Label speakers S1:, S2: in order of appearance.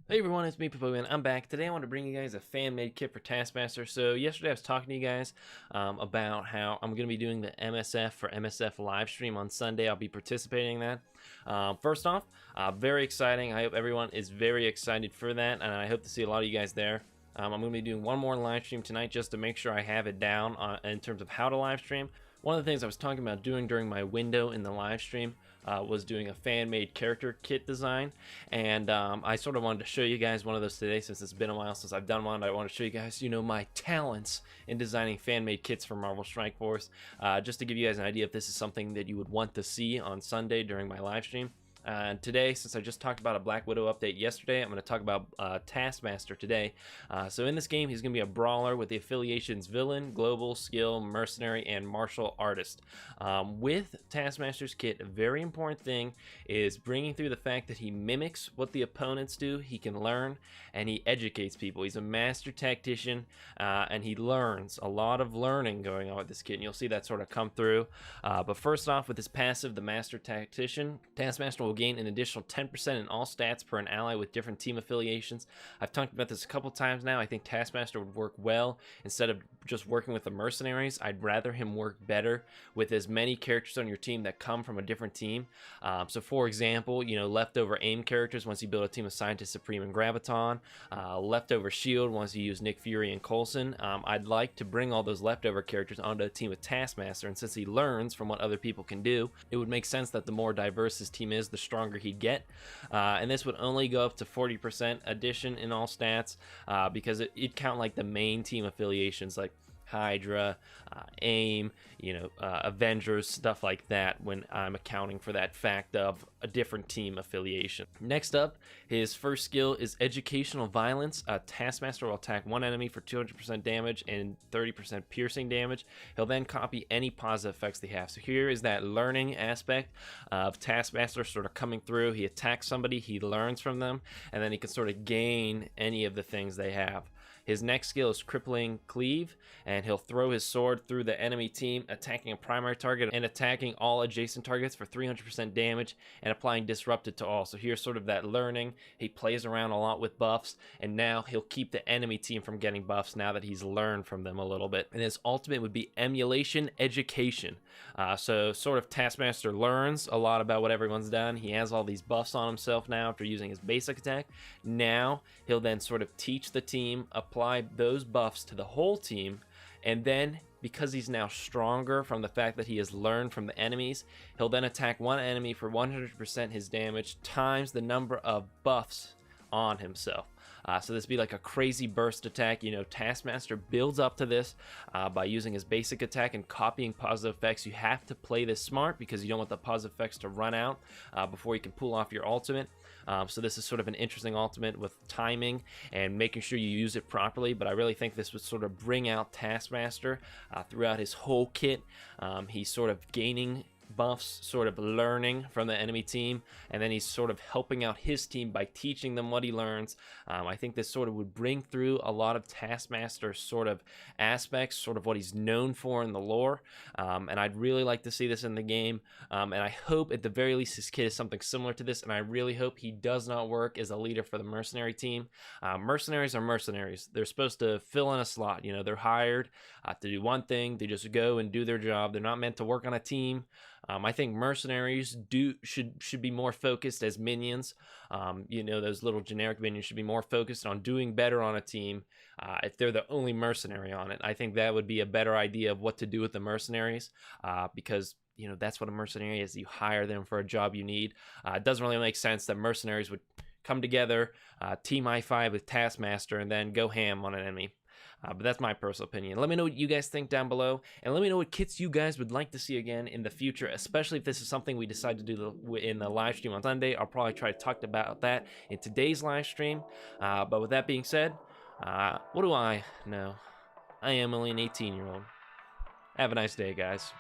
S1: Hey everyone, it's me, Pavilion. I'm back. Today I want to bring you guys a fan-made kit for Taskmaster. So yesterday I was talking to you guys about how I'm going to be doing the MSF for MSF live stream on Sunday. I'll be participating in that. First off, very exciting. I hope everyone is very excited for that, and I hope to see a lot of you guys there. I'm going to be doing one more live stream tonight just to make sure I have it down in terms of how to live stream. One of the things I was talking about doing during my window in the live stream was doing a fan-made character kit design, and I sort of wanted to show you guys one of those today since it's been a while since I've done one. I want to show you guys, my talents in designing fan-made kits for Marvel Strike Force, just to give you guys an idea if this is something that you would want to see on Sunday during my live stream. Today, since I just talked about a Black Widow update yesterday, I'm going to talk about Taskmaster today. So in this game, he's going to be a brawler with the affiliations Villain, Global, Skill, Mercenary, and Martial Artist. With Taskmaster's kit, a very important thing is bringing through the fact that he mimics what the opponents do, he can learn, and he educates people. He's a master tactician, and he learns. A lot of learning going on with this kit, and you'll see that sort of come through. But first off, with his passive, the Master Tactician, Taskmaster will gain an additional 10% in all stats per an ally with different team affiliations. I've talked about this a couple times now. I think Taskmaster would work well instead of just working with the mercenaries. I'd rather him work better with as many characters on your team that come from a different team. So for example, leftover aim characters once you build a team of Scientist Supreme and Graviton, leftover shield once you use Nick Fury and Coulson. I'd like to bring all those leftover characters onto a team with Taskmaster, and since he learns from what other people can do, it would make sense that the more diverse his team is, the stronger he'd get. And this would only go up to 40% addition in all stats, because it'd count like the main team affiliations like Hydra, AIM, Avengers, stuff like that when I'm accounting for that fact of a different team affiliation. Next up, his first skill is Educational Violence. Taskmaster will attack one enemy for 200% damage and 30% piercing damage. He'll then copy any positive effects they have. So here is that learning aspect of Taskmaster sort of coming through. He attacks somebody, he learns from them, and then he can sort of gain any of the things they have. His next skill is Crippling Cleave, and he'll throw his sword through the enemy team, attacking a primary target and attacking all adjacent targets for 300% damage and applying Disrupted to all. So here's sort of that learning. He plays around a lot with buffs, and now he'll keep the enemy team from getting buffs now that he's learned from them a little bit. And his ultimate would be Emulation Education. So sort of Taskmaster learns a lot about what everyone's done. He has all these buffs on himself now after using his basic attack. Now he'll then sort of teach the team, apply those buffs to the whole team, and then because he's now stronger from the fact that he has learned from the enemies, he'll then attack one enemy for 100% his damage times the number of buffs on himself. So this would be like a crazy burst attack. Taskmaster builds up to this by using his basic attack and copying positive effects. You have to play this smart because you don't want the positive effects to run out before you can pull off your ultimate. So this is sort of an interesting ultimate with timing and making sure you use it properly, but I really think this would sort of bring out Taskmaster throughout his whole kit. He's sort of gaining buffs, sort of learning from the enemy team, and then he's sort of helping out his team by teaching them what he learns. I think this sort of would bring through a lot of Taskmaster sort of aspects, sort of what he's known for in the lore, and I'd really like to see this in the game, and I hope at the very least his kit is something similar to this, and I really hope he does not work as a leader for the mercenary team. Mercenaries are mercenaries. They're supposed to fill in a slot. They're hired to do one thing. They just go and do their job. They're not meant to work on a team. I think mercenaries should be more focused as minions. Those little generic minions should be more focused on doing better on a team. If they're the only mercenary on it, I think that would be a better idea of what to do with the mercenaries, because that's what a mercenary is. You hire them for a job you need. It doesn't really make sense that mercenaries would come together, team I5 with Taskmaster, and then go ham on an enemy. But that's my personal opinion. Let me know what you guys think down below, and let me know what kits you guys would like to see again in the future, especially if this is something we decide to do in the live stream on Sunday. I'll probably try to talk about that in today's live stream. But with that being said, what do I know? I am only an 18-year-old. Have a nice day, guys.